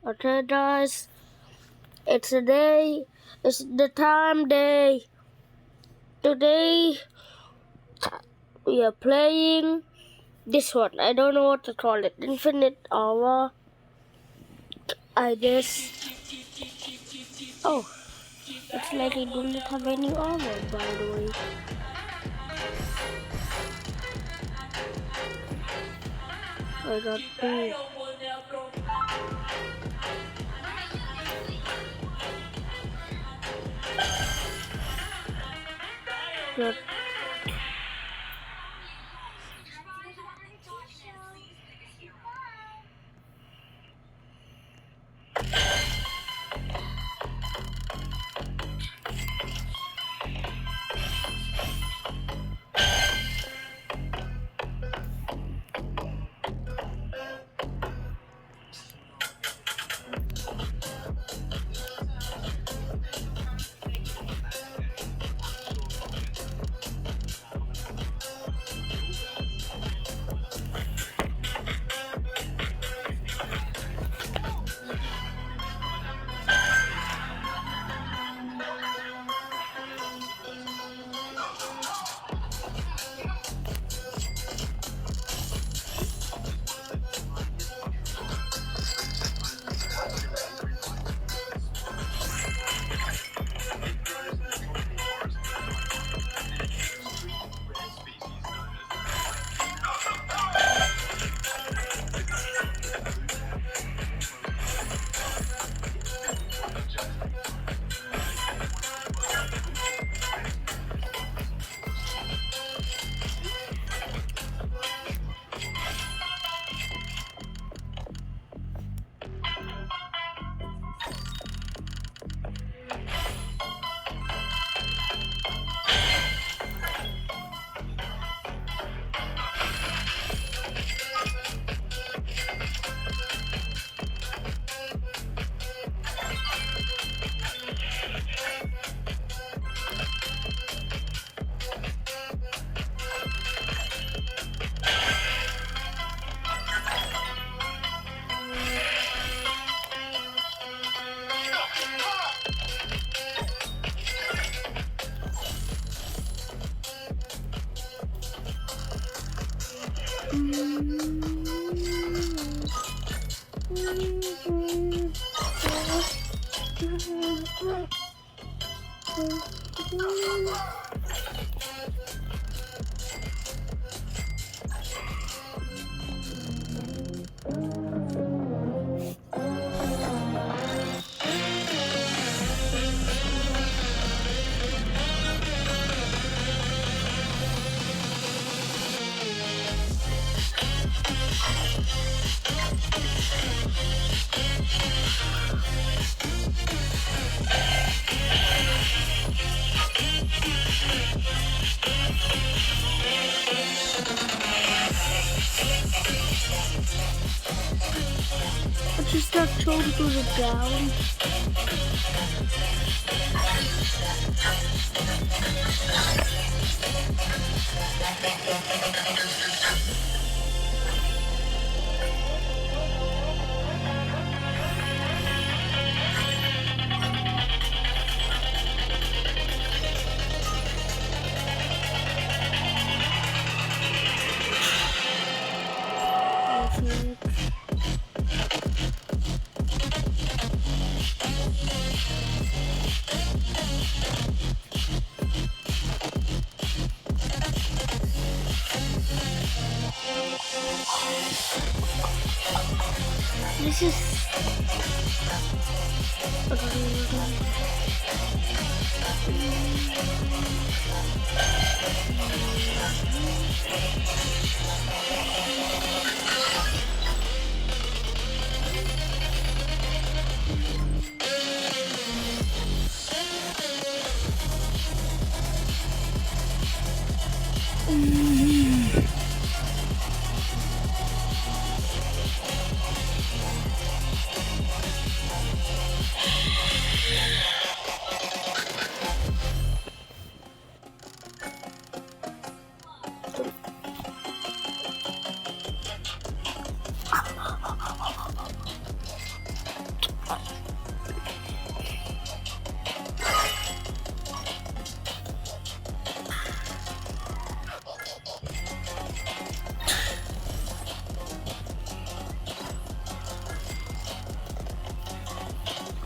Okay, guys, it's a day. It's the time day. Today we are playing this one. I don't know what to call it. Infinite Hour. I guess. Oh, it's like I do not have any armor, by the way. I got two. Got I just got thrown to the ground. This is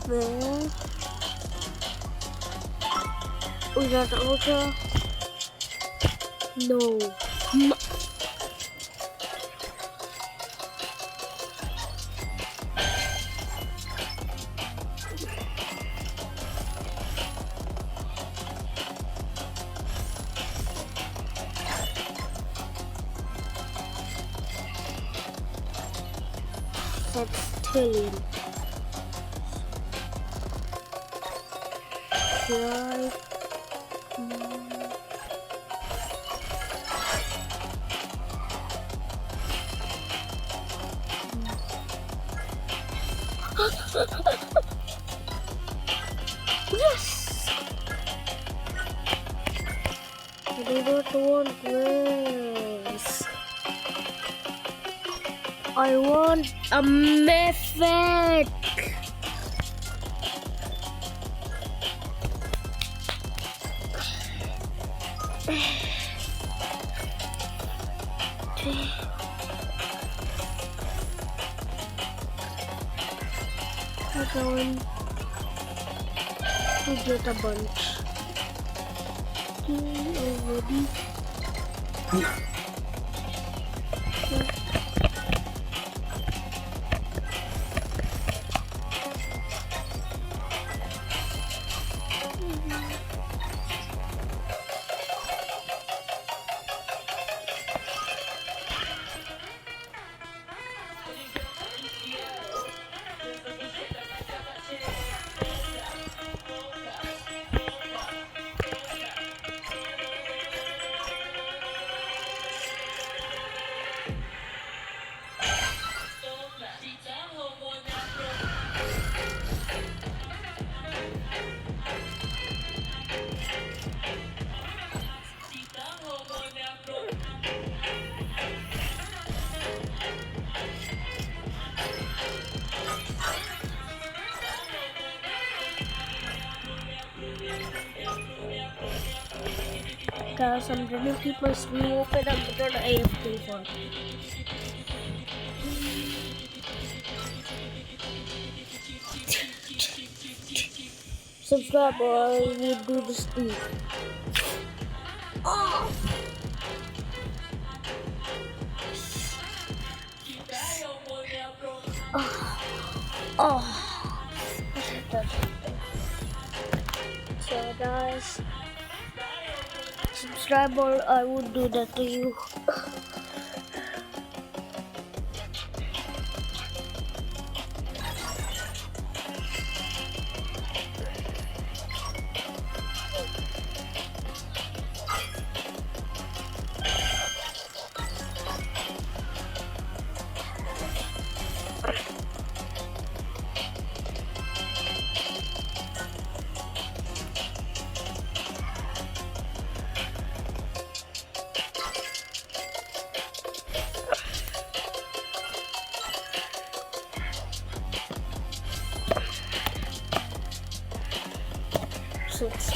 Where? We got ultra. No. Septillion. Right. Yes! I do not want this. I want a mythic. We're going to get a bunch. Already. Guys, I'm gonna keep my screen open. I'm gonna AFK for it. Subscribe or I will do this too. Oh. Oh. So guys, subscribe or I would do that to you. So it's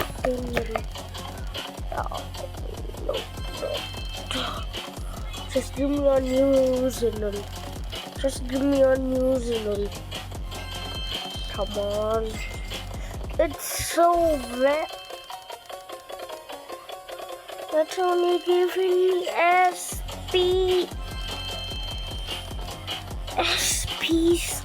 just give me a New Zealand. Just give me a New Zealand. Come on. It's so wet. That's only giving SP. SPs.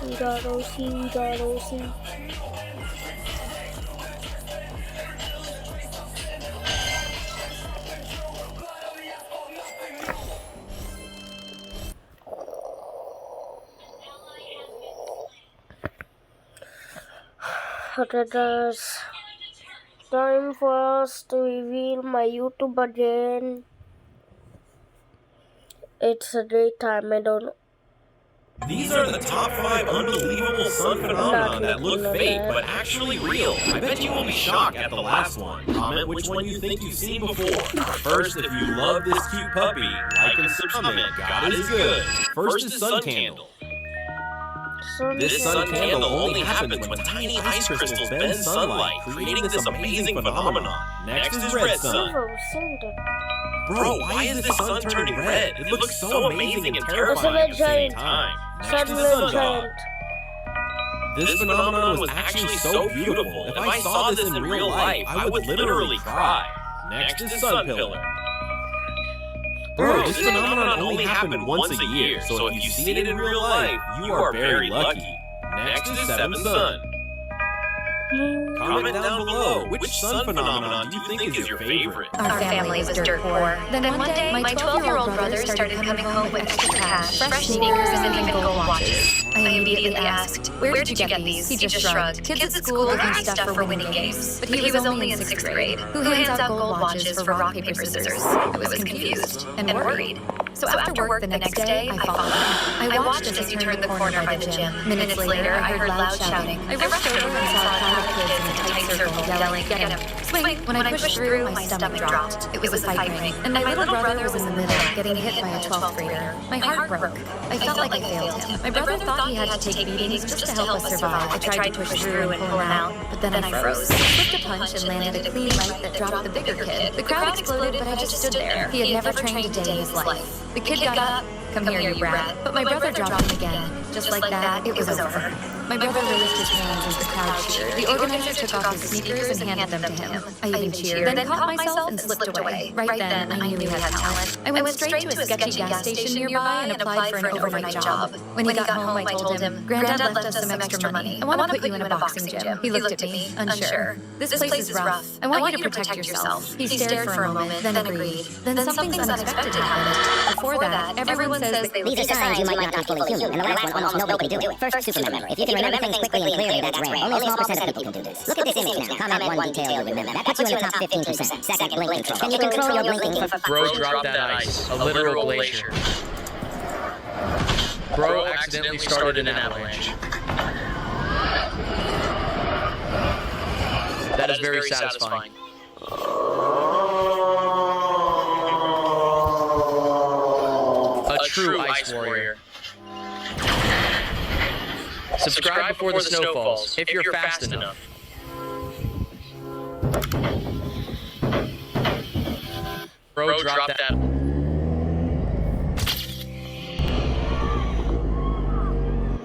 We got OC. It is time for us to reveal my YouTube again. It's a daytime, I don't know. These are the top 5 unbelievable sun phenomena that look fake but actually real. I bet you will be shocked at the last one. Comment which one you think you've seen before. But first, if you love this cute puppy, like and subscribe. God is good. First is sun candle. This sun candle only happens when tiny ice crystals bend sunlight, creating this amazing phenomenon. Next is red sun. Bro, why is this sun turning red? It looks so amazing and terrifying at the same time. Next is sun god. This phenomenon was actually so beautiful. If I saw this in real life, I would literally cry. Next is sun pillar. Bro, this phenomenon only happened once a year, so if you see it in real life, you are very lucky. Next is seven sun. Comment down below, which sun phenomenon do you think is your favorite? Our family was dirt poor. Then one day, my 12-year-old brother started coming home with extra cash, fresh sneakers, and even gold watches. I immediately asked, "Where did you get these?" He just shrugged. Kids at school looking stuff for winning games. But he was only in 6th grade. Who hands out gold watches for rock, paper, scissors? I was confused and worried. So after work the next day, I followed him. I watched as he turned the corner by the gym. Minutes later, I heard loud shouting. I rushed over and saw a crowd of kids in a tight circle yelling, "Get him! Swing!" When I pushed through, my stomach dropped. It was a fight ring, and my little brother was in the middle, getting hit by a 12th grader. My heart broke. I felt like I failed him. My brother thought he had to take beatings just to help us survive. I tried to push through and pull him out, but then I froze. I flipped a punch and landed a clean right that dropped the bigger kid. The crowd exploded, but I just stood there. He had never trained a day in his life. The kid got up. "Come here, you brat." But my brother dropped him again. Just like that, it was over. My brother raised his hands as the crowd cheered. The organizer took off his sneakers and handed them to him. I even cheered, then caught myself and slipped away. Right then, I knew he had talent. I went straight to a sketchy gas station nearby and applied for an overnight job. When he got home, I told him, "Granddad left us some extra money. I want to put you in a boxing gym." He looked at me, unsure. "This place is rough. I want you to protect yourself." He stared for a moment, then agreed. Then something unexpected happened. Before that, everyone says these are signs you might not be fully human, and the last one almost nobody can do it. First, super memory. If you can remember things quickly and clearly, that's rare. Only a small percent of people can do this. Look at this image now. Comment one detail you remember. That puts you in the top 15%. Second, blink control. Can you control your blinking? Bro dropped that ice. A literal glacier. Bro accidentally started an avalanche. That is very satisfying. A true ice warrior. Subscribe before the snow falls, if you're fast enough. Bro dropped that.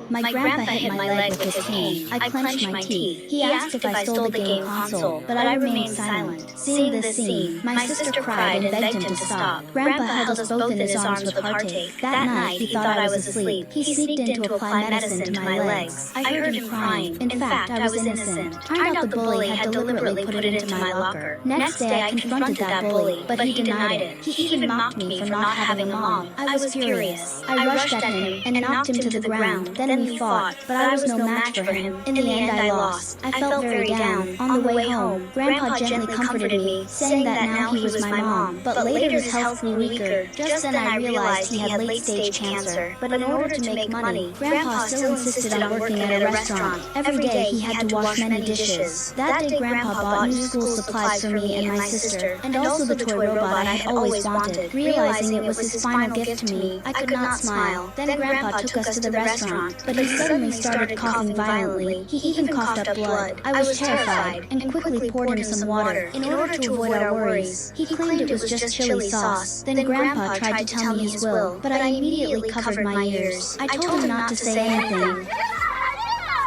My grandpa hit my leg with his cane. I clenched my teeth. He asked if I stole the game console, but I remained silent. Seeing this scene, my sister cried and begged him to stop. Grandpa held us both in his arms with heartache. That night, he thought I was asleep. He sneaked in to apply medicine to my legs. I heard him crying. In fact, I was innocent. Turned out the bully had deliberately put it into my locker. Next day, I confronted that bully, but he denied it. He even mocked me for not having a mom. I was furious. I rushed at him and knocked him to the ground. Then we fought, but I was no match for him. In the end, I lost. I felt very down. On the way home, Grandpa gently comforted me, saying that now he was my mom. But later his health grew weaker. Just then I realized he had late-stage cancer. But in order to make money, Grandpa still insisted on working at a restaurant. Every day he had to wash many dishes. That day Grandpa bought new school supplies for me and my sister, and also the toy robot I had always wanted. Realizing it was his final gift to me, I could not smile. Then Grandpa took us to the restaurant. but he suddenly started coughing violently. He even coughed up blood. I was terrified and quickly poured him some water in order to avoid our worries. He claimed it was just chili sauce. Then Grandpa tried to tell me his will, but I immediately covered my ears. I told him not to say anything,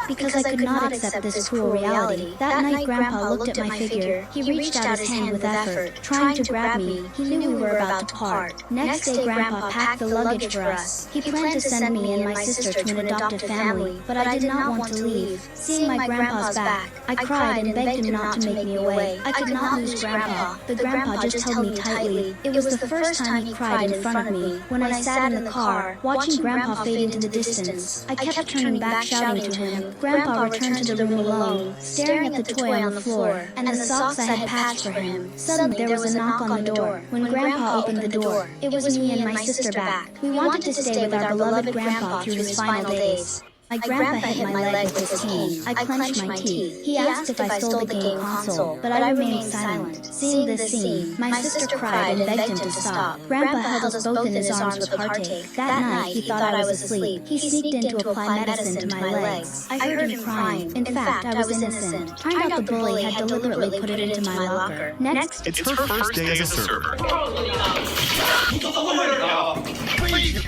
because I could not accept this cruel reality. That night, Grandpa looked at my figure. He reached out his hand with effort, trying to grab me. He knew we were about to part. Next day, Grandpa packed the luggage for us. He planned to send me and my sister to an adopted family, but I did not want to leave. Seeing my grandpa's back, I cried and begged him not to make me away. I could not lose Grandpa. The Grandpa just held me tightly. It was the first time he cried in front of me. When I sat in the car, watching Grandpa fade into the distance, I kept turning back, shouting to him. Grandpa returned to the room alone, staring at the toy on the floor, and the socks I had patched for him. Suddenly, there was a knock on the door. When Grandpa opened the door, it was me and my sister back. We wanted to stay with our beloved Grandpa through his final days. My grandpa hit my leg with his cane. I clenched my teeth. He asked if I stole the game console, but I remained silent. Seeing this scene, my sister cried and begged him to stop. Grandpa held us both in his arms with heartache. That night, he thought I was asleep. He sneaked in to apply medicine to my legs. I heard him crying. In fact, I was innocent. Turned out the bully had deliberately put it into my locker. Next, It's her first day as a server.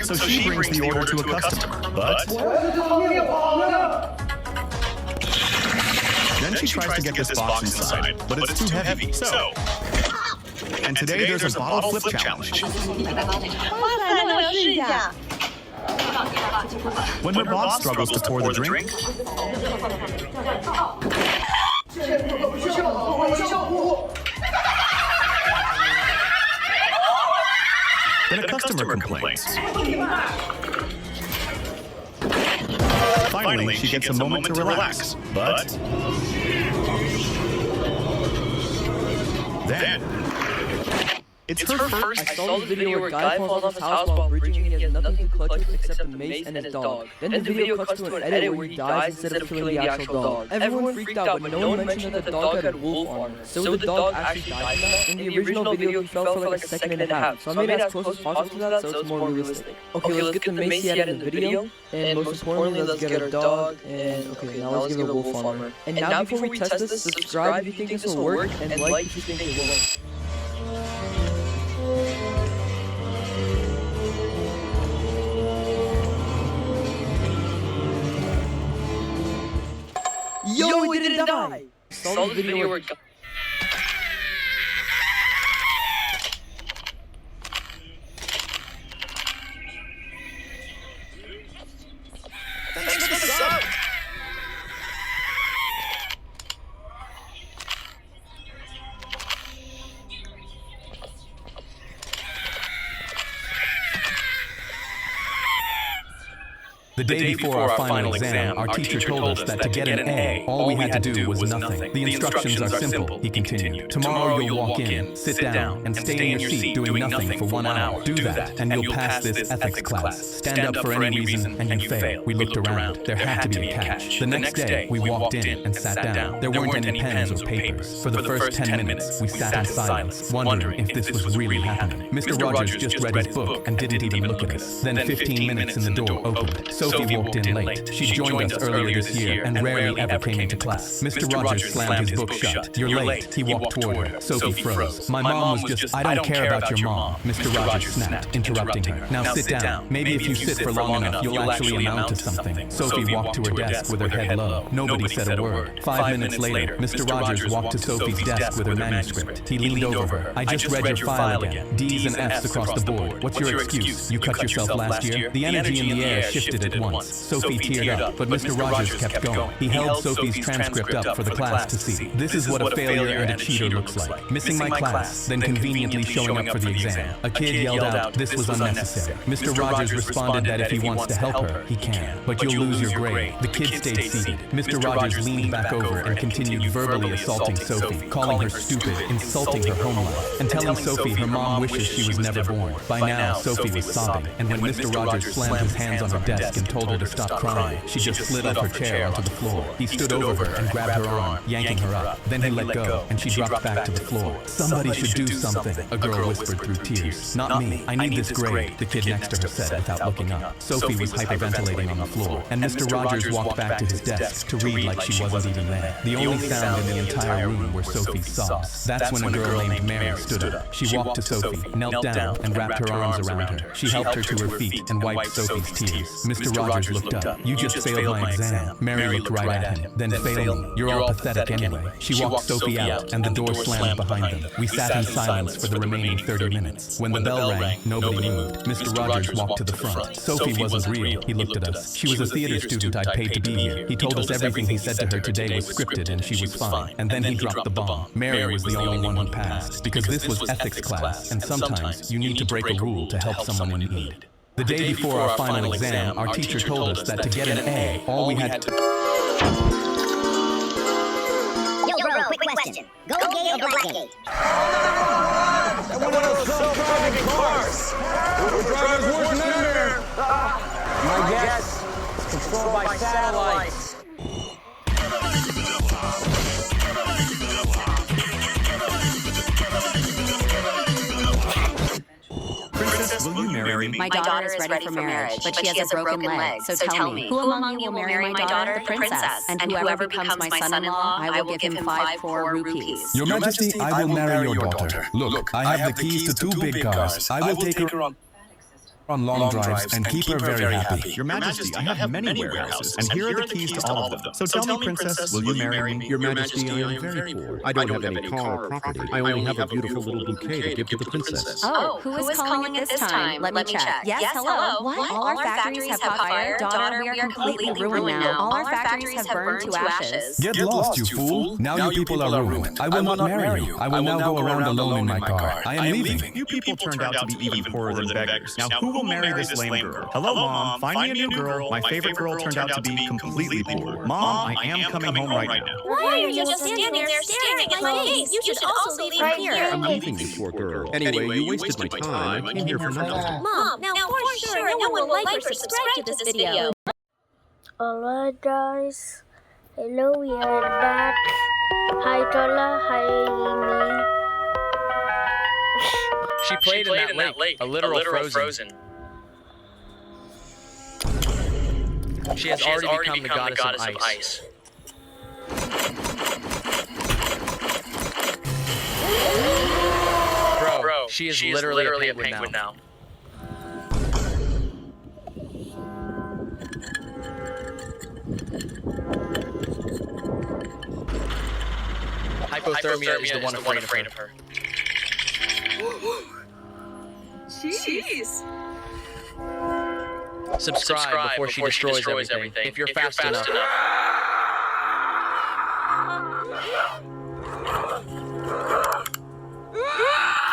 So she brings the order to a customer, but then she tries to get this box inside, but it's too heavy, so... And today there's a bottle flip challenge. When her boss struggles to pour the drink, then a customer complains. Finally, she gets a moment to relax, but then it's her first. I saw the video where a guy falls off his house while bridging and he has nothing to clutch with except a mace and his dog. Then the video cuts to an edit where he dies instead of killing the actual dog. Everyone freaked out, but no one mentioned that the dog had wolf armor. So the dog actually died in that? In the original video, he fell for like a second and a half, so I made it as close as possible to that so it's more realistic. Okay, let's get the mace he had in the video, and most importantly, let's get our dog, and okay, now let's give her wolf armor. And now before we test this, subscribe if you think this will work, and like if you think it won't. Yo, we didn't die! Saw the video where... Thanks for the sub! The day before our final exam, our teacher told us that to get an A, all we had to do was nothing. The instructions are simple, he continued. Tomorrow you'll walk in, sit down, and stay in your seat doing nothing for 1 hour. Do that, and you'll pass this ethics class. Stand up for any reason, and you fail. We looked around. There had to be a catch. The next day, we walked in and sat down. There weren't any pens or papers. For the first 10 minutes, we sat in silence, wondering if this was really happening. Mr. Rogers just read his book and didn't even look at us. Then 15 minutes and the door opened. Sophie walked in late. She joined us earlier this year and rarely ever came into class. Mr. Rogers slammed his book shut. You're late. He walked toward her. Sophie froze. My mom was just, I don't care about your mom. Mr. Rogers snapped, interrupting her. Now sit down. Maybe if you sit for long enough, you'll actually amount to something. Sophie walked to her desk with her head low. Nobody said a word. 5 minutes later, Mr. Rogers walked to Sophie's desk with her manuscript. He leaned over her. I just read your file again. D's and F's across the board. What's your excuse? You cut yourself last year? The energy in the air shifted at once. Sophie teared up, but Mr. Rogers kept going. He held Sophie's transcript up for the class to see. This is what a failure and a cheater looks like. Missing my class, then conveniently showing up for the exam. A kid yelled out, this was unnecessary. Mr. Rogers responded that if he wants to help her, he can. But you'll lose your grade. The kid stayed seated. Mr. Rogers leaned back over and continued verbally assaulting Sophie, calling her stupid, insulting her home life, and telling Sophie her mom wishes she was never born. By now, Sophie was sobbing, and when Mr. Rogers slammed his hands on her desk and told her to stop crying, she just slid off her chair onto the floor. He stood over her and grabbed her arm, yanking her up. Then he let go, and she dropped back to the floor. Somebody should do something, a girl whispered through tears. Not me. I need this grade, the kid next to her said without looking up. Sophie was hyperventilating on the floor, and Mr. Rogers walked back to his desk to read like she wasn't even there. The only sound in the entire room were Sophie's sobs. That's when a girl named Mary stood up. She walked to Sophie, knelt down, and wrapped her arms around her. She helped her to her feet and wiped Sophie's tears. Mr. Rogers looked up. You just failed my exam. Mary looked right at him. Then fail me. You're all pathetic anyway. She walked Sophie out, and the door slammed behind them. We sat in silence for the remaining 30 minutes. When the bell rang, nobody moved. Mr. Rogers walked to the front. Sophie wasn't real. He looked at us. She was a theater student I'd paid to be here. He told us everything he said to her today was scripted and she was fine. And then he dropped the bomb. Mary was the only one who passed. Because this was ethics class, and sometimes you need to break a rule to help someone in need. The day before our final exam, our teacher told us that to get an A, all we had to... Yo, bro, quick question. Go gay or black gay? Everyone else self-driving cars. Uber driver's worst nightmare. My guess, controlled by satellites. Princess, will you marry me? My daughter is ready for marriage, but she has a broken leg. So tell me, who among you will marry my daughter, the princess? And whoever becomes my son-in-law, I will give him 5 poor rupees. Your Majesty, I will marry your daughter. Look, I have the keys to 2 big cars. I will take her on long drives and keep her very happy. Your Majesty, I have many warehouses, and here are the keys to all of them. So tell me, Princess, will you marry me? Your Majesty, I am very poor. I don't have any car or property. I only have a beautiful little bouquet to give to the princess. Oh, who is calling at this time? Let me check. Yes, hello. What? All our factories have caught fire. Daughter, we are completely ruined now. All our factories have burned to ashes. Get lost, you fool! Now you people are ruined. I will not marry you. I will now go around alone in my car. I am leaving. You people turned out to be even poorer than beggars. Now who will marry this lame girl? Hello, Mom. Find me a new girl. My favorite girl turned out to be completely poor. Mom, I am coming home right now. Why are you just standing there staring at my face? You should also leave right here. I'm leaving you, poor girl. Anyway, you wasted my time. I came here for nothing. Mom, now for sure no one will like or subscribe to this video. Alright guys, hello, we are back. Hi Tola, hi Amy. She played in that lake, a literal frozen. She has already become the goddess of ice. Bro, she is literally a penguin now. Hypothermia is the one afraid of her. Jeez. Subscribe before she destroys everything. If you're fast enough.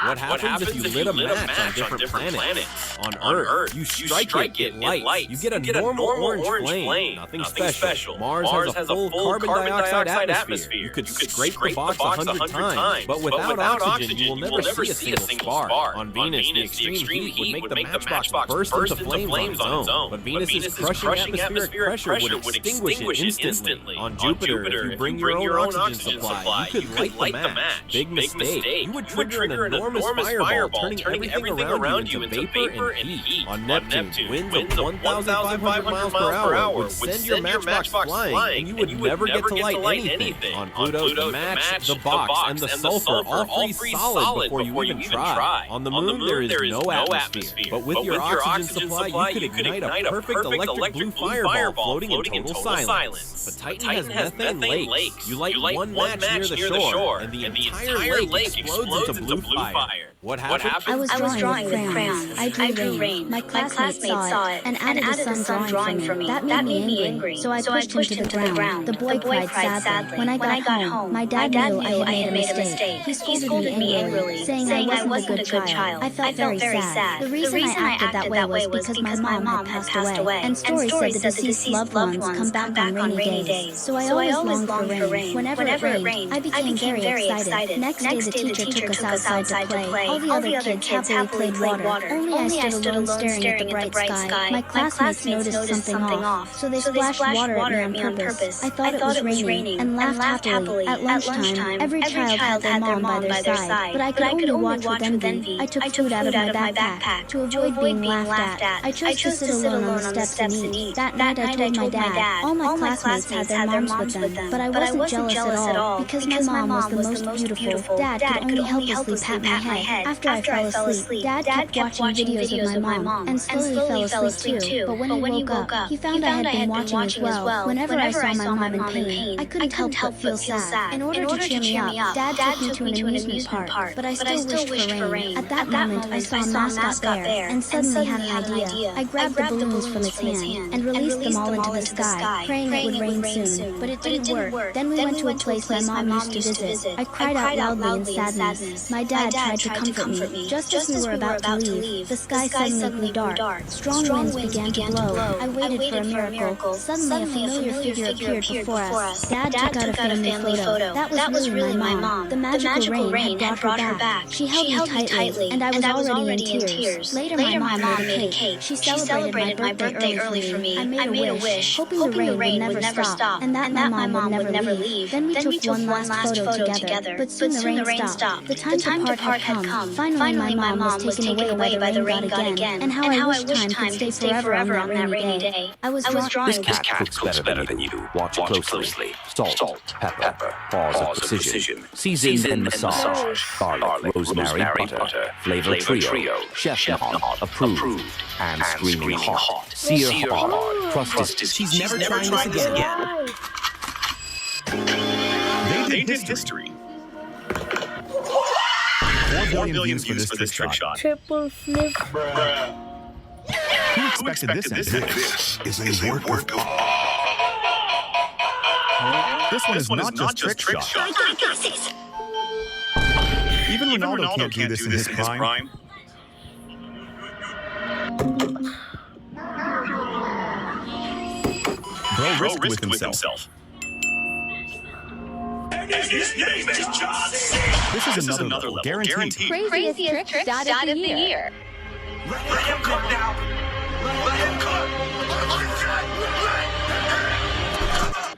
What happens if you lit a match on different planets? On Earth, you strike it, get light. You get a normal orange flame. Nothing special. Mars has a full carbon dioxide atmosphere. You could scrape the box 100 times, but without oxygen, you will never see a single spark. On Venus, the extreme heat would make the matchbox burst into flames on its own. But Venus's crushing atmospheric pressure would extinguish it instantly. On Jupiter, if you bring your own oxygen supply, you could light the match. Big mistake. You would trigger an enormous fireball, turning everything around you into vapor and heat. On Neptune, winds of 1,500 miles per hour would send your matchbox flying, and you would never get to light anything. On Pluto, the match, the box, and the sulfur all freeze solid before you even try. On the Moon, there is no atmosphere, but with your oxygen supply, you could ignite a perfect electric blue fireball floating in total silence. But Titan has methane lakes. You light one match near the shore, and the entire lake explodes into blue fire. What happened? I was drawing with crayons. I drew rain. My classmates saw it and added a sun drawing for me. That made me angry, so I pushed him to the ground. The boy cried sadly. When I got home, my dad knew I had made a mistake. He scolded me angrily, saying I wasn't a good child. I felt very sad. The reason I acted that way was because my mom had passed away, and stories said the deceased loved ones come back on rainy days. So I always longed for rain. Whenever it rained, I became very excited. Next day, the teacher took us outside to play. All the other kids happily played water. Only I stood alone staring at the bright sky. My classmates noticed something off, so they splashed water at me on purpose. I thought it was raining and laughed happily. At lunchtime, every child had their mom by their side, but I could only watch with envy. I took food out of my backpack to avoid being laughed at. I chose to sit alone on the steps and eat. That night I told my dad. All my classmates had their moms with them, but I wasn't jealous at all because my mom was the most beautiful. Dad could only helplessly pat my head. After I fell asleep, Dad kept watching videos of my mom and slowly fell asleep too. But when he woke up, he found I had been watching as well. Whenever I saw my mom in pain, I couldn't help but feel sad. In order to cheer me up, Dad took me to an amusement park, but I still wished for rain. At that moment, I saw a mascot there and suddenly had an idea. I grabbed the balloons from its hand and released them all into the sky, praying it would rain soon. But it didn't work. Then we went to a place my mom used to visit. I cried out loudly in sadness. My dad tried to comfort me. Just as we were about to leave, the sky suddenly grew dark. Strong winds began to blow. I waited for a miracle. Suddenly, a familiar figure appeared before us. Dad took out a family photo. That was really my mom. The magical rain had brought her back. She held me tightly, and I was already in tears. Later, my mom made a cake. She celebrated my birthday early for me. I made a wish, hoping the rain would never stop, and that my mom would never leave. Then we took one last photo together, but soon the rain stopped. The time to part had come. Finally, my mom was taken away by the rain god again, and how I wish time could stay forever on that rainy day. I was drawn. This cat cooks better than you. Watch closely. Salt, pepper, pause of precision. Season and massage. Garlic, rosemary, butter. Flavor trio. Chef not approved. And screaming hot. Sear hard. Crusted. She's never trying this again. They did history. 4 billion views for this trick shot. Triple flip. Who expected this? This is a work of This one is not just trick shot. Even Ronaldo can't do this in his prime. Bro risked with himself. His name is John C. This is another level, guaranteed. Craziest trick dad of the year. Let him cook now. Let him cook.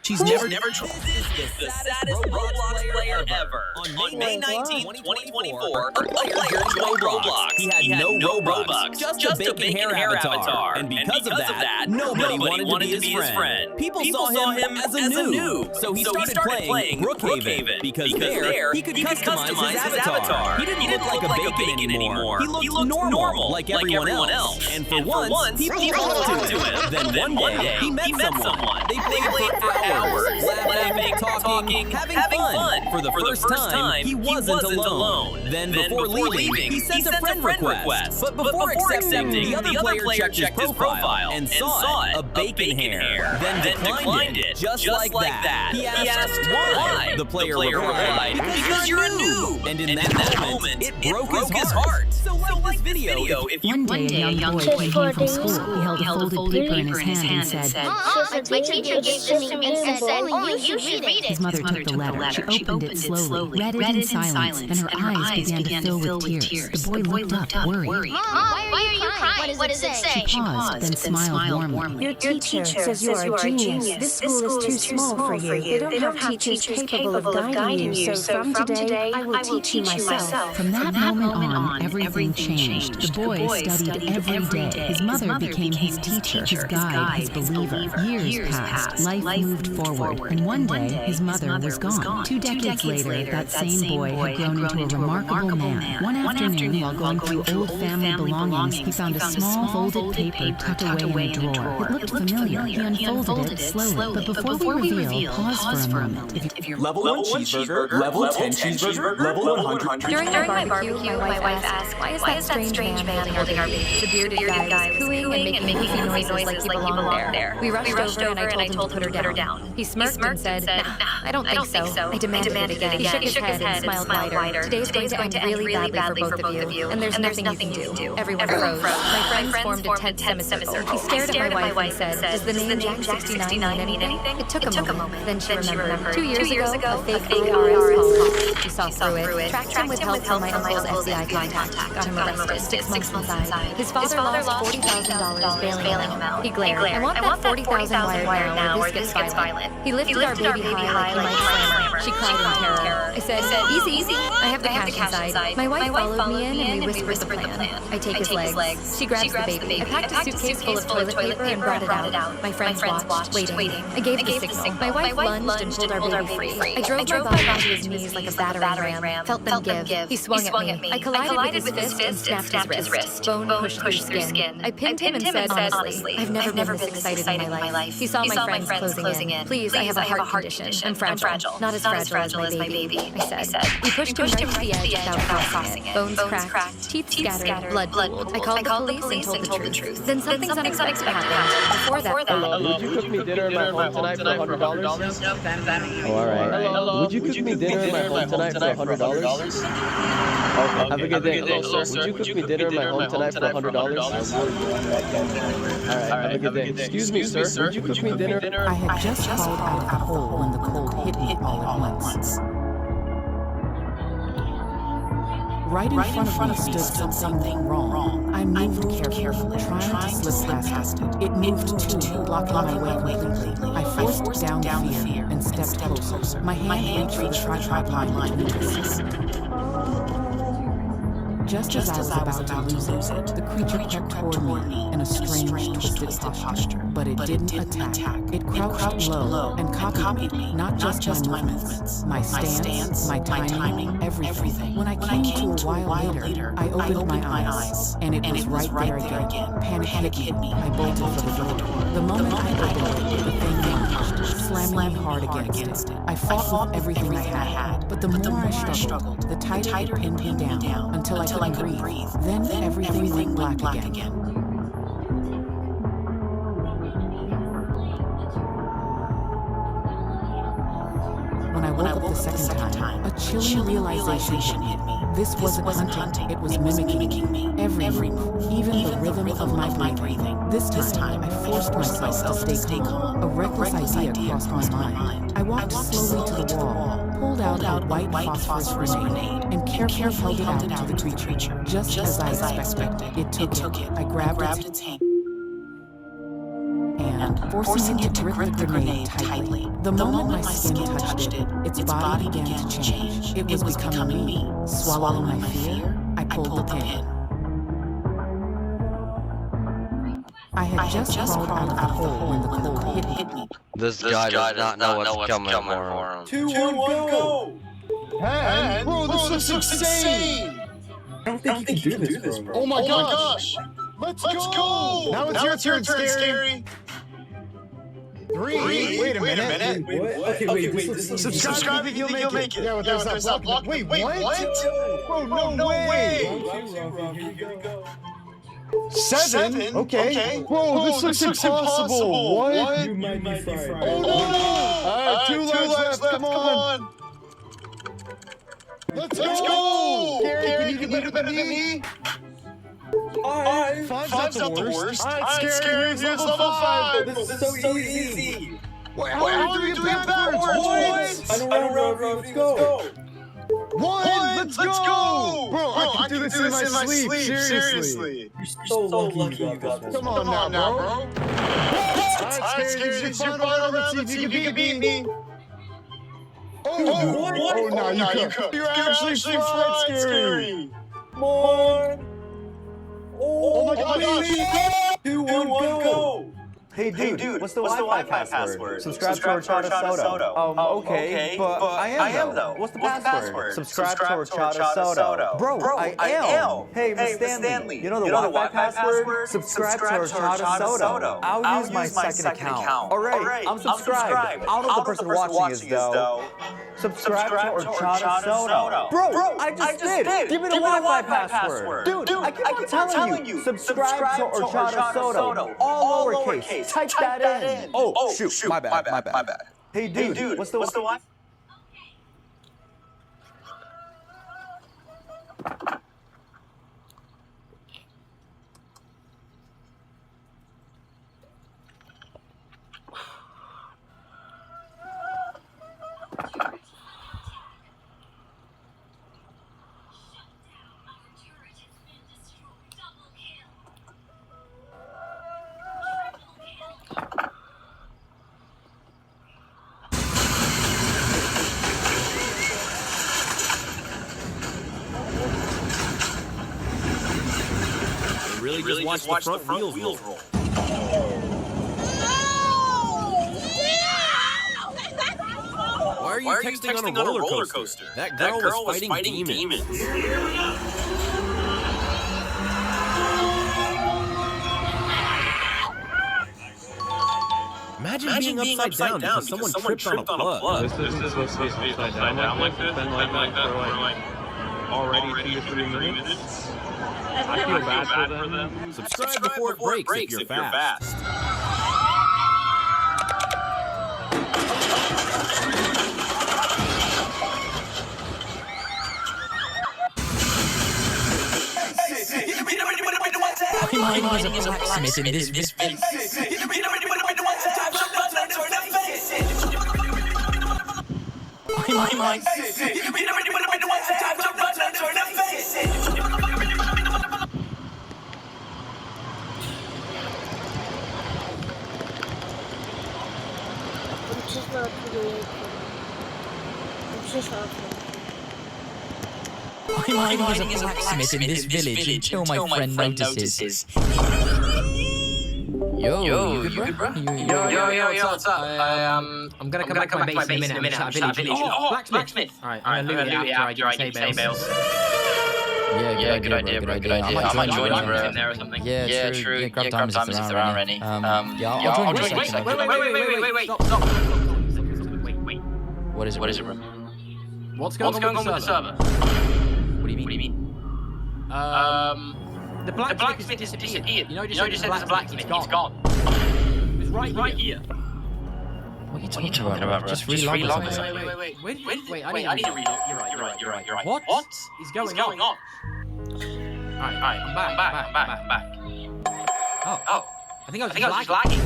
She's never tried. This is the saddest Roblox player ever. On May 19, 2024, a player joined Roblox. He had no Robux, just a bacon hair avatar. And because of that, nobody wanted to be his friend. People saw him as a noob. So he started playing Brookhaven. Because there, he could customize his avatar. He didn't look like a bacon anymore. He looked normal, like everyone else. And for once, people looked to him. Then one day, he met someone. They played for hours, laughing, talking, having fun. For the first time, he wasn't alone. Then before leaving, he sent a friend request. But before accepting, the other player checked his profile and saw a bacon hair. Then declined it, just like that. He asked why. The player replied, because you're a noob. And in that moment, it broke his heart. So like this video. One day, a young boy came home from school. He held a folded paper in his hand and said, Mom, my teacher gave this to me and said, only you should read it. His mother took the letter. She opened it slowly, read it in silence, and her eyes began to fill with tears. The boy looked up, worried. Mom, why are you crying? What does it say? She paused, then smiled warmly. Your teacher says you are a genius. This school is too small for you. They don't have teachers capable of guiding you, so from today, I will teach you myself. From that moment on, everything changed. The boy studied every day. His mother became his teacher, his guide, his believer. Years passed. Life moved forward, and one day, his mother was gone. 2 decades later, that same boy had grown into a remarkable man. One afternoon, while going through old family belongings, he found a small folded paper tucked away in a drawer. It looked familiar. He unfolded it slowly. But before we reveal, pause for a moment. Level 1 cheeseburger, level 10 cheeseburger, level 100. During my barbecue, my wife asked, why is that strange man holding our baby? The bearded guy was cooing and making goofy noises like he belonged there. We rushed over and I told him to put her down. He smirked and said, I don't think so. I demanded it again. He shook his head and smiled wider. Today's going to end really badly for both of you, and there's nothing you can do. Everyone froze. My friends formed a tense semicircle. He stared at my wife and said, "Does the name Jack 69 mean anything?" It took a moment. Then she remembered. 2 years ago, a fake RS called. She saw through it, tracked him with help from my uncle's FBI contact, got him arrested, 6 months inside. His father lost $40,000 bailing him out. He glared. I want that 40,000 wired now, or this gets violent. He lifted our baby high like he might slam her. She cried in terror. I said, "Easy. I have the cash inside." My wife followed me in, and we whispered the plan. I take his legs. She grabs the baby. I packed a suitcase full of toilet paper and brought it out. My friends watched, waiting. I gave the signal. My wife lunged and pulled our baby free. I drove my body onto his knees like a battering ram. Felt them give. He swung at me. I collided with his fist and snapped his wrist. Bone pushed through skin. I pinned him and said, honestly, I've never been this excited in my life. He saw my friends closing in. Please, I have a heart condition. I'm fragile. Not as fragile as my baby. I said. He pushed him right to the edge without crossing it. Bones cracked, teeth scattered, blood pooled. I called the police and told the truth. Then something unexpected happened. Before that, Hello, would you cook me dinner in my home tonight for $100? Oh, all right. Hello, would you cook me dinner in my home tonight for $100? Okay, have a good day. Hello, sir. Would you cook me dinner in my home tonight for $100? All right, have a good day. Excuse me, sir. Would you cook me dinner? I had just crawled out of the hole when the cold hit me all at once. Right in front of me stood something wrong. I moved carefully, trying to slip past it. It moved too, blocking my way completely. I forced down fear and stepped closer. My hand reached for the tripod line between us. Just as I was about to lose it, the creature crept toward me in a strange, twisted posture. But it didn't attack. It crouched low and copied me, not just my movements, my stance, my timing, everything. When I came to a while later, I opened my eyes, and it was right there again. Panic hit me. I bolted for the door. The moment I opened it, the thing lunged, slamming me hard against it. I fought with everything I had, but the more I struggled, the tighter it pinned me down until I couldn't breathe. Then everything went black again. When I woke up the second time, a chilling realization hit me. This wasn't hunting, it was mimicking me. Every move, even the rhythm of my breathing. This time, I forced myself to stay calm. A reckless idea crossed my mind. I walked slowly to the wall, pulled out a white phosphorus grenade, and carefully held it out to the creature. Just as I expected, it took it. I grabbed its hand and forcing it to grip the grenade tightly. The moment my skin touched it, its body began to change. It was becoming me. Swallowing my fear, I pulled the pin. I had just crawled out of the hole when the cold hit me. This guy does not know what's coming for him. 2, 1, go! Man, bro, this looks insane! I don't think you can do this, bro. Oh my gosh! Let's go! Now it's your turn, Scary! 3, wait a minute. What? Okay, wait. Subscribe if you think you'll make it. Yeah, but there's that block. Wait, what? Bro, no way! 7? Okay. Bro, this looks impossible. What? You might be fried. Oh no! Alright, 2 lives left. Come on. Let's go! Gary, can you do better than me? Alright. 5's not the worst. Alright, Scary, here's level 5. This is so easy. Wait, how are you doing it backwards? I don't know, bro. Let's go. 1, let's go! Bro, I can do this in my sleep. Seriously. You're so lucky you got this. Come on now, bro. Alright, Scary, this is your final round. Let's see if you can beat me. Oh, what? Oh, no, you could. You're actually fried, Scary. More. Oh my gosh. 2, 1, go. Hey dude, what's the Wi-Fi password? Subscribe to Horchata Soda. Okay, but I am though. What's the password? Subscribe to Horchata Soda. Bro, I am. Hey, Miss Stanley, you know the Wi-Fi password? Subscribe to Horchata Soda. I'll use my second account. Alright, I'm subscribed. I don't know if the person watching is though. Subscribe to Horchata Soda. Bro, I just did. Give me the Wi-Fi password. Dude, I keep on telling you. Subscribe to Horchata Soda. All lowercase. Type that in. Oh, shoot. My bad. Hey dude, what's the Wi-Fi? Really just watch the front wheels roll. Why are you texting on a roller coaster? That girl was fighting demons. Imagine being upside down because someone tripped on a plug. This isn't supposed to be upside down like this. It's been like that for like already 2 to 3 minutes. I feel bad for them. Subscribe before it breaks if you're fast. My mind is a blacksmith in this village. My mind. I'm just not related. I'm just awful. My mind is a blacksmith in this village until my friend notices. Yo, you good, bro? Yo, what's up? I'm gonna come back to my base in a minute. I'm just at village. Oh, blacksmith! Alright, I'm gonna loot it after I get bales. Yeah, good idea, bro. I might join you, bro. Yeah, true. Yeah, grab diamonds if they're around already. I'll join you. Wait. Stop. Wait. What is it, bro? What's going on with the server? What do you mean? The blacksmith has disappeared. You know, just said there's a blacksmith. He's gone. He's right here. What are you talking about, bro? Just relog Wait. I need to reload. You're right. What is going on? Alright, I'm back. Oh. I think I was just lagging.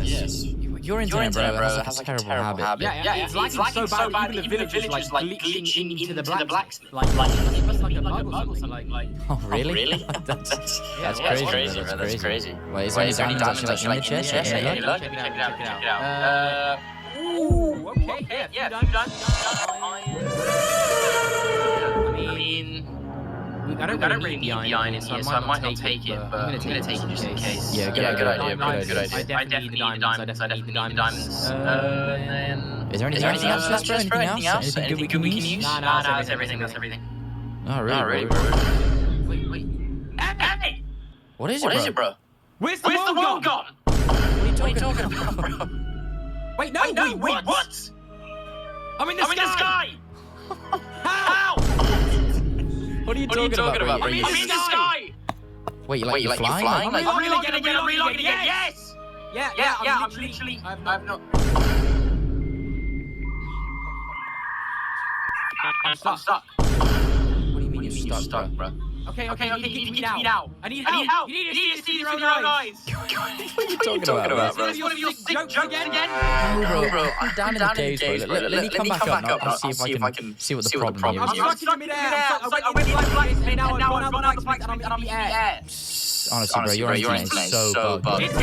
Yes. Your internet, bro, has like a terrible habit. Yeah, it's lagging so bad even the villagers like glitching into the blacksmith. Like it's like a bug or something. Like. Oh, really? That's crazy, bro. That's crazy. Wait, is there any diamonds actually like in the chest? Yeah, look. Check it out. Ooh, okay, yeah, done. I mean, I don't really need the iron in here, so I might not take it, but I'm gonna take it just in case. Yeah, good idea. I definitely need the diamonds. Then... Is there anything else, bro? Anything else? Anything good we can use? No, that's everything. Oh, really, bro? Wait. Hey! What is it, bro? Where's the world gone? What are you talking about, bro? Wait, what? I'm in the sky! How? What are you talking about, bro? I'm in the sky! Wait, you're flying? I'm reloading again, yes! Yeah, I'm literally... I've not... I'm stuck. What do you mean you're stuck, bro? Okay, you need me now. I need help. You need to see this with your own eyes. What are you talking about, bro? Is this one of your sick jokes again? No, bro. I'm down in the caves, bro. Let me come back up. I'll see if I can see what the problem is. I'm stuck in midair. I went in blacksmith and now I've gone out the blacksmith and I'm in the air. Honestly, bro, your internet is so bugged. It's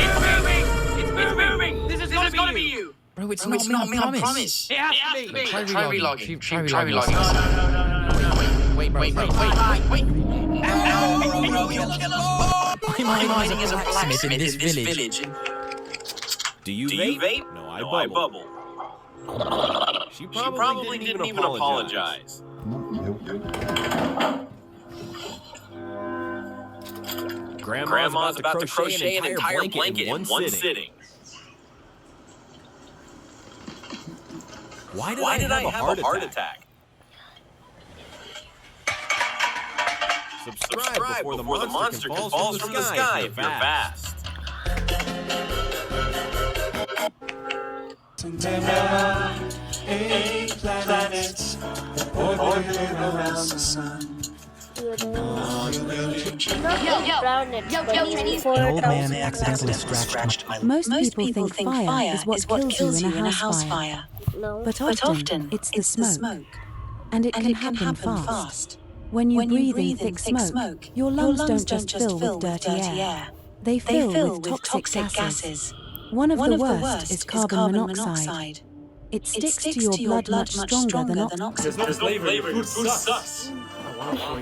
moving. This is gonna be you. Bro, it's not me, I promise. It has to be. Try relogging. Try relogging. Wait. My mind is a blacksmith in this village. Do you vape? No, I bubble. She probably didn't even apologize. Grandma's about to crochet an entire blanket in one sitting. Why did I have a heart attack? Subscribe before the monster can fall from the sky if you're fast. There are 8 planets that orbit around the sun. An old man accidentally scratched my leg. Most people think fire is what kills you in a house fire. No. But often it's the smoke. And it can happen fast. When you breathe in thick smoke, your lungs don't just fill with dirty air. They fill with toxic gases. One of the worst is carbon monoxide. It sticks to your blood much stronger than oxygen. There's no flavor. Food sucks.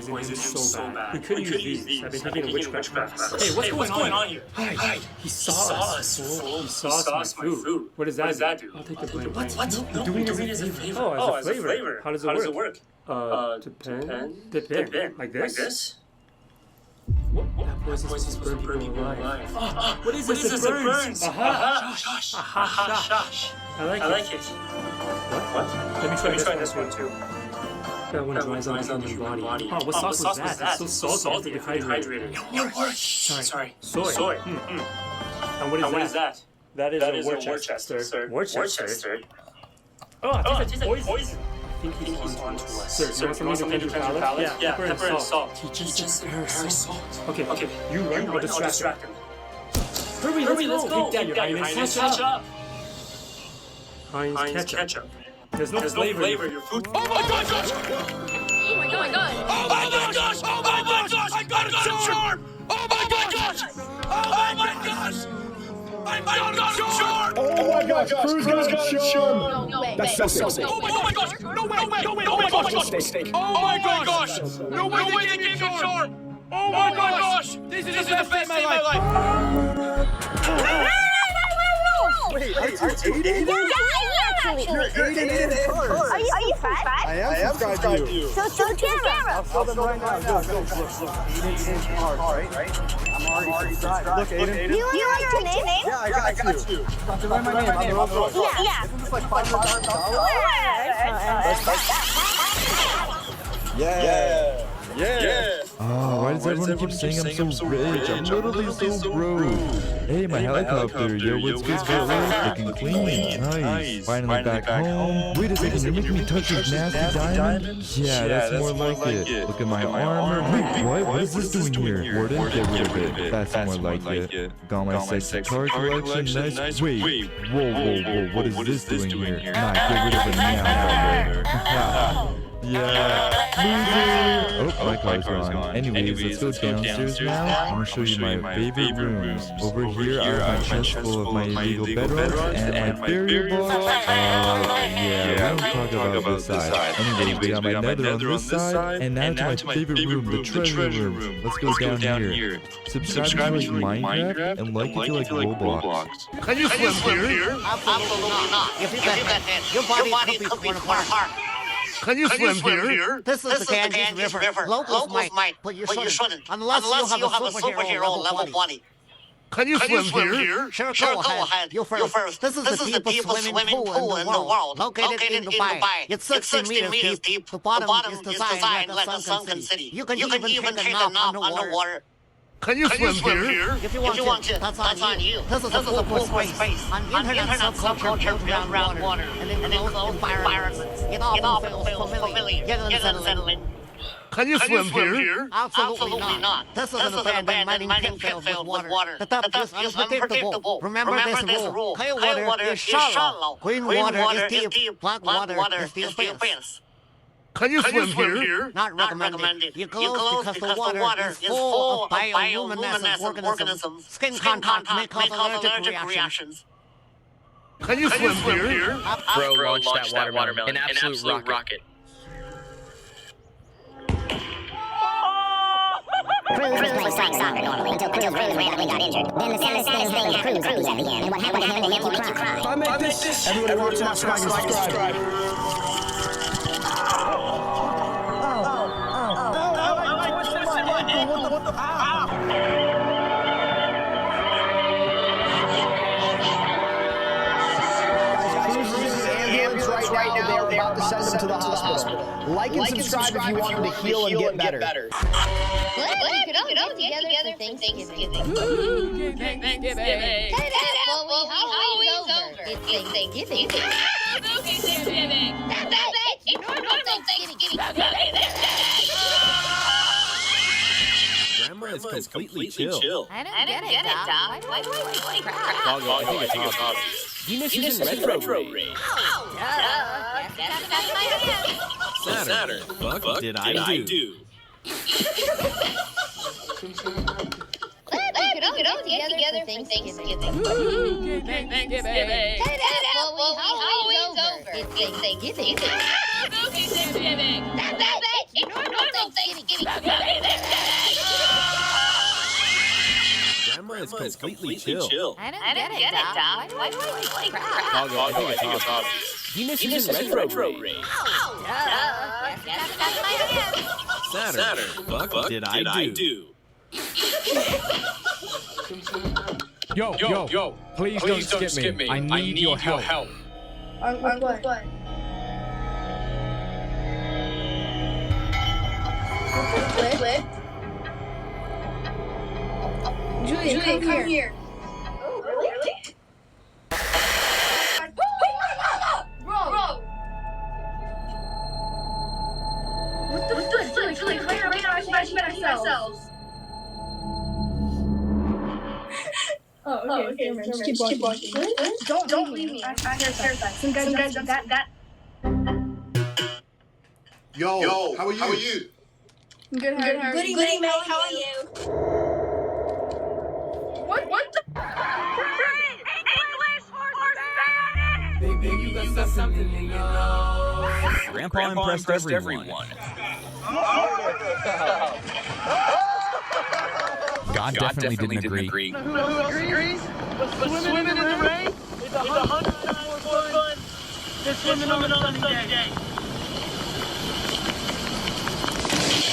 Poison is so bad. We couldn't use these. I've been taking a witchcraft class. Hey, what's going on here? Hi. He saw us. He saw us my food. What does that do? I'll take the blame. What? No, doing it as a flavor. Oh, as a flavor. How does it work? Dip in. Like this? That poison is burn people alive. What is this? It burns. Aha. Shosh. I like it. What? Let me try this one too. That one dries on the human body. Oh, what sauce was that? It's so salty. It's dehydrated. Sorry. Soy. And what is that? That is a Worcester. Worcester? Oh, I taste like poison. I think he's on to us. Sir, you want something to cleanse your palate? Yeah, pepper and salt. Teach us pepper and salt. Okay. You run, I'll distract him. Hurry, let's go. Take that, your Highness. Catch up. Heinz ketchup. There's no flavor in your food. Oh my gosh! Oh my god! I got a charm! Oh my gosh! I got a charm! Oh my gosh! Cruz got a charm! No way. That's so sexy. Oh my gosh! No way! Oh my gosh! No way they gave me a charm! Oh my gosh! This is the best day of my life! Wait, are you Aiden? Yeah, actually. You're Aiden Cars. Are you fat? I am subscribed to you. So the camera. I'll show them right now. Look. Aiden Cars, right? I'm already subscribed. Look, Aiden. You like your name? Yeah, I got you. Got to write my name on the Rolls Royce. Yeah. Isn't this like $500? Yeah. Oh, why does everyone keep saying I'm so rich? I'm literally so broke. Hey, my helicopter. Yo, what's good, fellas? Looking clean. Nice. Finally back home. Wait a second, you're making me touch this nasty diamond? Yeah, that's more like it. Look at my armor. Wait, what? What is this doing here? Warden, get rid of it. That's more like it. Got my sexy car collection. Nice. Wait. Whoa. What is this doing here? Nah, get rid of it now. Yeah. Loser. Oh, my car's gone. Anyways, let's go downstairs now. I'm gonna show you my favorite rooms. Over here, I have my chest full of my illegal bedrolls and my burial box. Yeah, we don't talk about this side. Anyways, we got my nether on this side, and now to my favorite room, the treasure room. Let's go down here. Subscribe if you like Minecraft, and like if you like Roblox. Can you swim here? Absolutely not. If you got hit, your body could be torn apart. Can you swim here? This is the Ganges River. Locals might, but you shouldn't. Unless you have a superhero level body. Can you swim here? Sure, go ahead. You first. This is the deepest swimming pool in the world. Located in Dubai. It's 60 meters deep. The bottom is designed like a sunken city. You can even take a nap underwater. Can you swim here? If you want to, that's on you. This is a foolproof space. On the internet, subculture built around water. And in closed environments. It all feels familiar. Get unsettling. Can you swim here? Absolutely not. This is an abandoned mining pit filled with water. The depth is unpredictable. Remember this rule. Clear water is shallow. Green water is deep. Black water is the abyss. Can you swim here? Not recommended. You close because the water is full of bioluminescent organisms. Skin contact may cause allergic reactions. Can you swim here? Bro, launch that watermelon. An absolute rocket. Cruz was playing soccer normally until Cruz really badly got injured. Then the saddest thing happened to Cruz at the end, and what happened to him will make you cry. If I make this, everybody watch my subscribe. Right now, they're about to send him to the hospital. Like and subscribe if you want him to heal and get better. What? We could all get together for Thanksgiving. Thanksgiving. Hey, that always over. Thanksgiving. Grandma is completely chill. I don't get it, Doc. Why crap? Doggo, I think it's obvious. Venus is in retrograde. Saturn, fuck did I do? We could all get together for Thanksgiving. Thanksgiving. Well, we always over. It's Thanksgiving. It's normal Thanksgiving. Grandma is completely chill. I don't get it, Doc. Why crap? Doggo, I think it's obvious. Venus is in retrograde. Saturn, fuck did I do? Yo, please don't skip me. I need your help. What? What? Julian, come here. Oh, really? Bro! What the? Julian, come here right now. I should ourselves. Oh, okay. Just keep watching. Don't leave me. I'm terrified. Some guys that. Yo, how are you? Good, mate. How are you? What the? Baby, you got something in your nose. Grandpa impressed everyone. God definitely didn't agree. Who agrees? But swimming in the rain is 100 times more fun than swimming on a sunny day.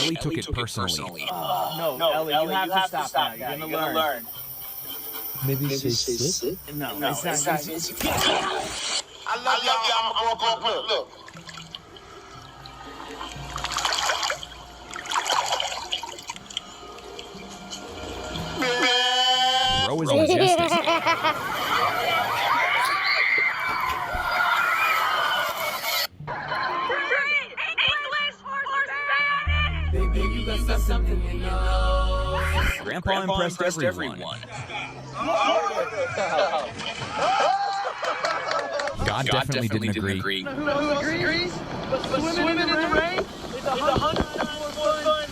Ellie took it personally. No, Ellie, you have to stop now. You're gonna learn. Maybe say sit? No, it's not easy. I love y'all. I'm gonna go look. Bro is majestic. Baby, you got something in your nose. Grandpa impressed everyone. God definitely didn't agree. Who agrees? But swimming in the rain is 100 times more fun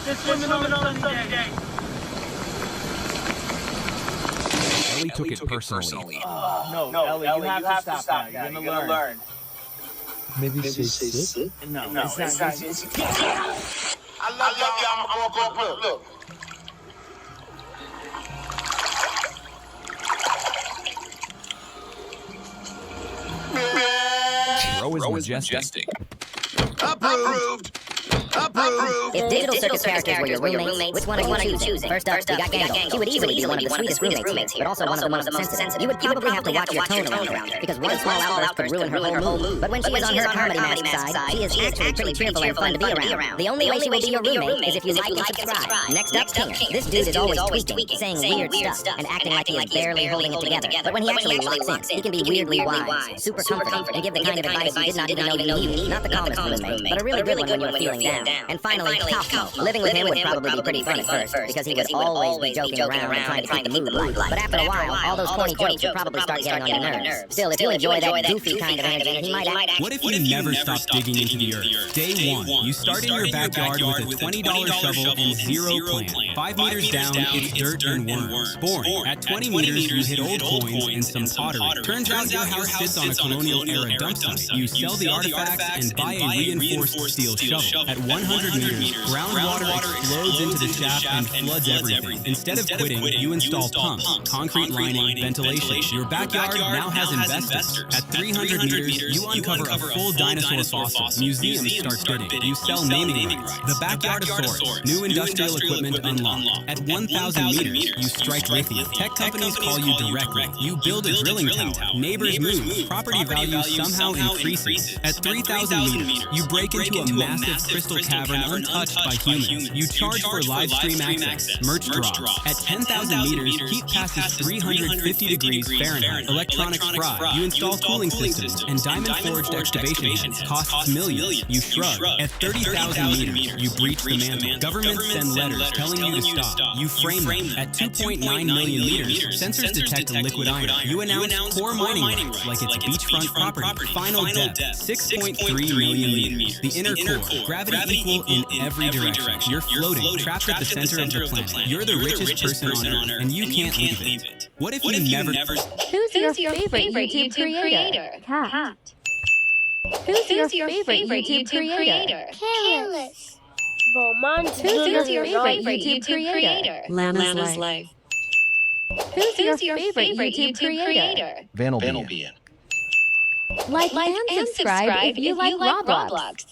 than swimming on a sunny day. Ellie took it personally. No, Ellie, you have to stop now. You're gonna learn. Maybe say sit? No, it's not easy. I love y'all. I'm gonna go look. Bro is majestic. Approved. If digital circus characters were your roommates, which one are you choosing? First up, we got Gandalf. He would easily be one of the sweetest roommates here, but also one of the most sensitive. You would probably have to watch your tone around her, because one small outburst could ruin her whole mood. But when she is on her comedy mask side, she is actually pretty cheerful and fun to be around. The only way she will be your roommate is if you like and subscribe. Next up, King. This dude is always tweaking, saying weird stuff, and acting like he is barely holding it together. But when he actually locks in, he can be weirdly wise, super confident, and give the kind of advice you did not even know you needed. Not the calmest roommate, but a really good one when you're feeling down. And finally, Cosmo. Living with him would probably be pretty fun at first, because he would always be joking around and trying to keep the mood light. But after a while, all those corny jokes would probably start getting on your nerves. Still, if you enjoy that goofy kind of energy, he might act. What if you never stopped digging into the earth? Day 1, you start in your backyard with a $20 shovel and zero plan. 5 meters down, it's dirt and worms. Boring. At 20 meters, you hit old coins and some pottery. Turns out your house sits on a colonial-era dump site. You sell the artifacts and buy a reinforced steel shovel. At 100 meters, groundwater explodes into the shaft and floods everything. Instead of quitting, you install pumps, concrete lining, ventilation. Your backyard now has investors. At 300 meters, you uncover a full dinosaur fossil. Museums start bidding. You sell naming rights. The Backyardosaurus. New industrial equipment unlocked. At 1,000 meters, you strike lithium. Tech companies call you directly. You build a drilling tower. Neighbors move. Property value somehow increases. At 3,000 meters, you break into a massive crystal cavern untouched by humans. You charge for live stream access. Merch drops. At 10,000 meters, heat passes 350 degrees Fahrenheit. Electronics fry. You install cooling systems. And diamond-forged excavation heads costs millions. You shrug. At 30,000 meters, you breach the mantle. Governments send letters telling you to stop. You frame them. At 2.9 million meters, sensors detect liquid iron. You announce core mining rights like it's beachfront property. Final depth, 6.3 million meters. The inner core, gravity equal in every direction. You're floating, trapped at the center of the planet. You're the richest person on Earth, and you can't leave it. What if you never... Who's your favorite YouTube creator? Cat. Who's your favorite YouTube creator? Careless. Who's your favorite YouTube creator? Lana's Life. Who's your favorite YouTube creator? Vanelbean. Like and subscribe if you like Roblox.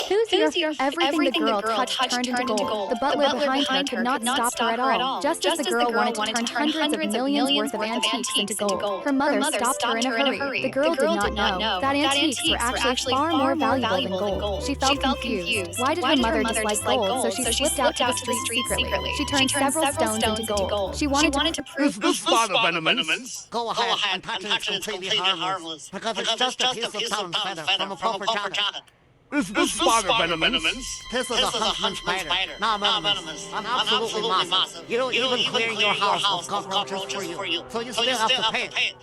Who's your everything the girl touched turned into gold? The butler behind her could not stop her at all. Just as the girl wanted to turn hundreds of millions worth of antiques into gold, her mother stopped her in a hurry. The girl did not know that antiques were actually far more valuable than gold. She felt confused. Why did her mother dislike gold? So she slipped out to the street secretly. She turned several stones into gold. She wanted to prove... Is this spot of venomous? Go ahead and touch it. It's completely harmless. Because it's just a piece of town feather from a proper chocolate. Is this spot of venomous? This is a huntsman spider. Not venomous. And absolutely massive. You don't even clear your house of cockroaches for you. So you still have to pay it.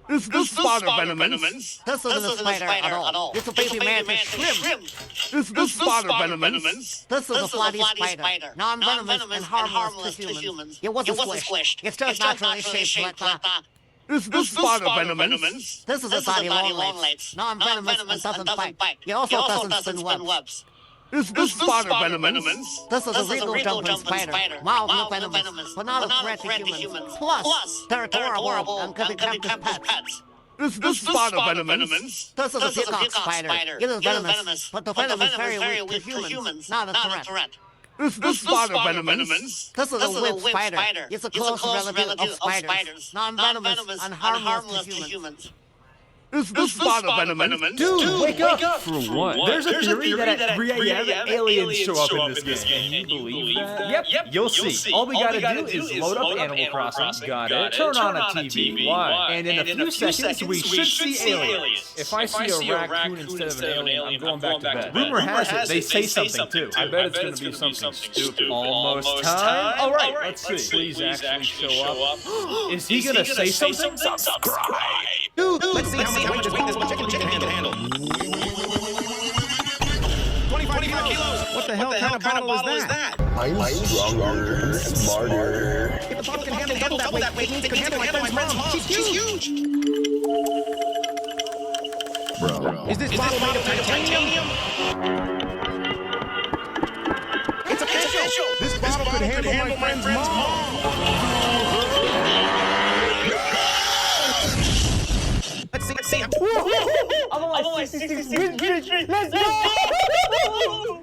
Is this spot of venomous? This isn't a spider at all. It's a baby mantis shrimp. Is this spot of venomous? This is a flatty spider. Non-venomous and harmless to humans. It wasn't squished. It's just naturally shaped like that. Is this spot of venomous? This is a body long legs. Non-venomous and doesn't bite. It also doesn't spin webs. Is this spot of venomous? This is a regal jumping spider. Mild venomous, but not a threat to humans. Plus, territorial and can be kept as pets. Is this spot of venomous? This is a peacock spider. It is venomous, but the venom is very weak to humans. Not a threat. Is this spot of venomous? This is a whip spider. It's a close relative of spiders. Non-venomous and harmless to humans. Is this spot of venomous? Dude, wake up! For what? There's a theory that at 3 a.m. aliens show up in this game. Can you believe that? Yep, you'll see. All we gotta do is load up Animal Crossing, got it, turn on a TV, and in a few seconds we should see aliens. If I see a raccoon instead of an alien, I'm going back to bed. Rumor has it they say something too. I bet it's gonna be something stupid. Almost time? Alright, let's see. Please actually show up. Is he gonna say something? Subscribe! Dude, let's see how much chicken can handle. 25 kilos. What the hell kind of bottle is that? I'm stronger, smarter. If the bottle can handle double that weight, it means it can handle my friend's mom. She's huge. Bro. Is this bottle made of titanium? It's official. This bottle could handle my friend's mom. Let's see. I'm on my 66 win. Let's go!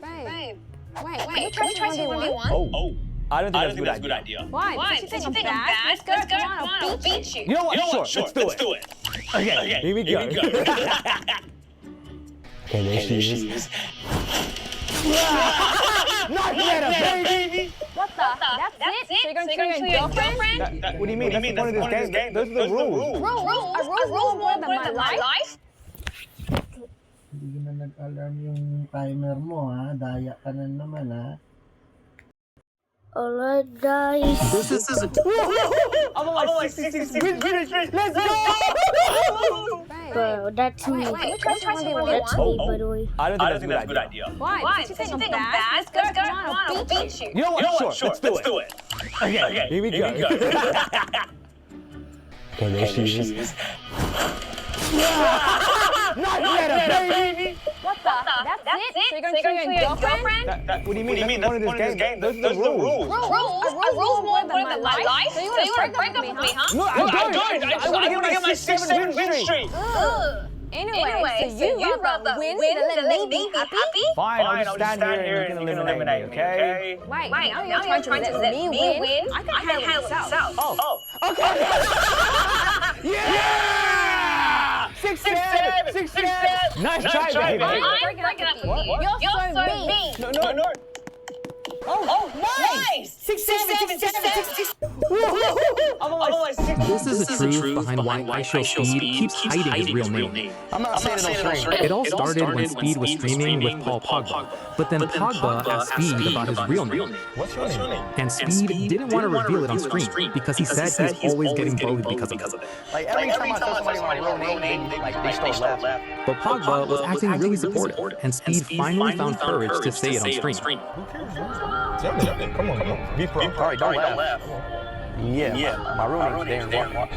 Babe, wait, you try to 1v1? Oh, I don't think that's a good idea. Why? Because you think I'm bad? Let's go, I'll beat you. You know what? Sure, let's do it. Okay, here we go. Okay, there she is. Not better, baby! What the? That's it? So you're going to kill your girlfriend? What do you mean? That's the point of this game. Those are the rules. Rules? Are rules more than my life? Hindi na nag-alarm yung timer mo, ha? Daya ka na naman, ha? Alright, guys. This is a... I'm on my 66 win. Let's go! Bro, that's me. That's me, by the way. I don't think that's a good idea. Why? Because you think I'm bad? Let's go, I'll beat you. You know what? Sure, let's do it. Okay, here we go. Okay, there she is. Not better, baby! What the? That's it? So you're going to kill your girlfriend? What do you mean? That's the point of this game. Those are the rules. Are rules more than my life? So you want to break up with me, huh? No, I don't. I want to get my 6-7 win streak. Anyway, so you'd rather win than let me be happy? Fine, I'll just stand here and you can eliminate me, okay? Wait, now you're trying to let me win? I can handle myself. Oh, okay! Yeah! 6'7", 6'7". Nice try, baby. I'm breaking up with you. You're so mean. No. Oh, nice! 6'7". This is the truth behind why I Show Speed keeps hiding his real name. I'm not saying it'll stream. It all started when Speed was streaming with Paul Pogba, but then Pogba asked Speed about his real name. What's your name? And Speed didn't want to reveal it on screen because he said he's always getting bullied because of it. Like every time I tell somebody my real name, they start laughing. But Pogba was acting really supportive, and Speed finally found courage to say it on screen. Come on. Be pro. All right, don't laugh. Yeah, my real name's Darren Walker.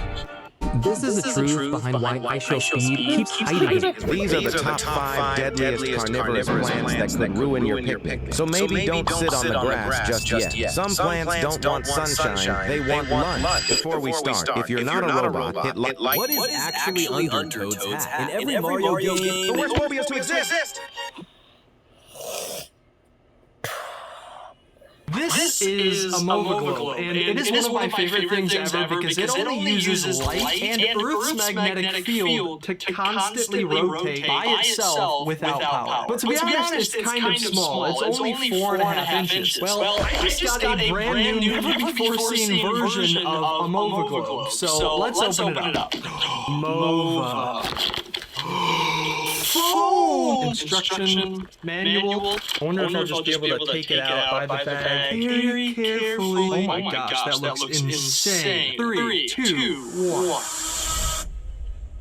This is the truth behind why I Show Speed keeps hiding his name. These are the top 5 deadliest carnivorous plants that could ruin your picnic. So maybe don't sit on the grass just yet. Some plants don't want sunshine, they want lunch. Before we start, if you're not a robot, hit like... What is actually under Toad's hat? In every Mario game, the worst phobias to exist! This is a Movaglobe, and it is one of my favorite things ever because it only uses light and Earth's magnetic field to constantly rotate by itself without power. But to be honest, it's kind of small. It's only 4.5 inches. Well, I just got a brand new, never-before-seen version of a Movaglobe, so let's open it up. Mova. Foam! Instruction manual. I wonder if I'll just be able to take it out by the bag very carefully. Oh my gosh, that looks insane. 3, 2, 1.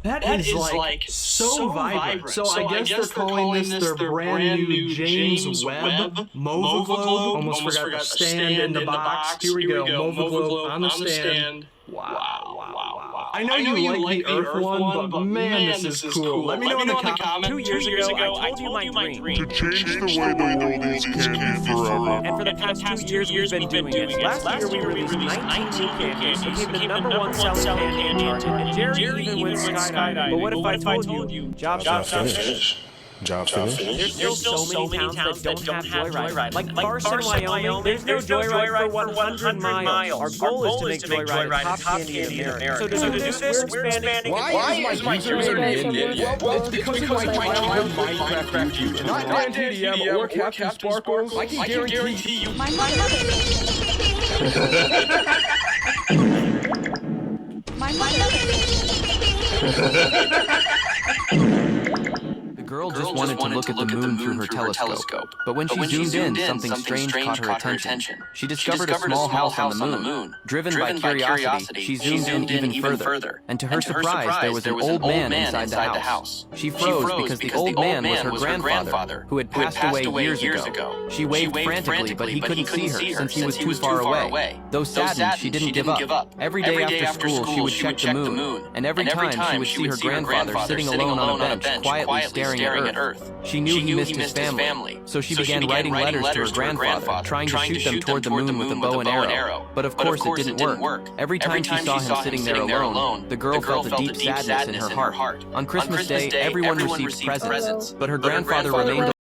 That is like so vibrant. So I guess they're calling this their brand new James Webb Movaglobe. Almost forgot the stand in the box. Here we go, Movaglobe on the stand. Wow. I know you like the Earth one, but man, this is cool. Let me know in the comments. 2 years ago, I told you my dream. To change the way the world is candy forever. And for the past 2 years, we've been doing it. Last year, we released 19 new candies, became the #1 selling candy in Target, and Jerry even went skydiving. But what if I told you, job's finished? Job finished? There's still so many towns that don't have joyride. Like Carson, Wyoming, there's no joyride for 100 miles. Our goal is to make joyride a top candy in America. So to do this, we're expanding. Why is my username Indian? Well, it's because of my childhood Minecraft review. Not TDM or Captain Sparkles. I can guarantee you. My mother. The girl just wanted to look at the moon through her telescope. But when she zoomed in, something strange caught her attention. She discovered a small house on the moon. Driven by curiosity, she zoomed in even further. And to her surprise, there was an old man inside the house. She froze because the old man was her grandfather, who had passed away years ago. She waved frantically, but he couldn't see her since he was too far away. Though saddened, she didn't give up. Every day after school, she would check the moon. And every time, she would see her grandfather sitting alone on a bench, quietly staring at Earth. She knew he missed his family, so she began writing letters to her grandfather, trying to shoot them toward the moon with a bow and arrow. But of course it didn't work. Every time she saw him sitting there alone, the girl felt a deep sadness in her heart. On Christmas Day, everyone received presents, but her grandfather remained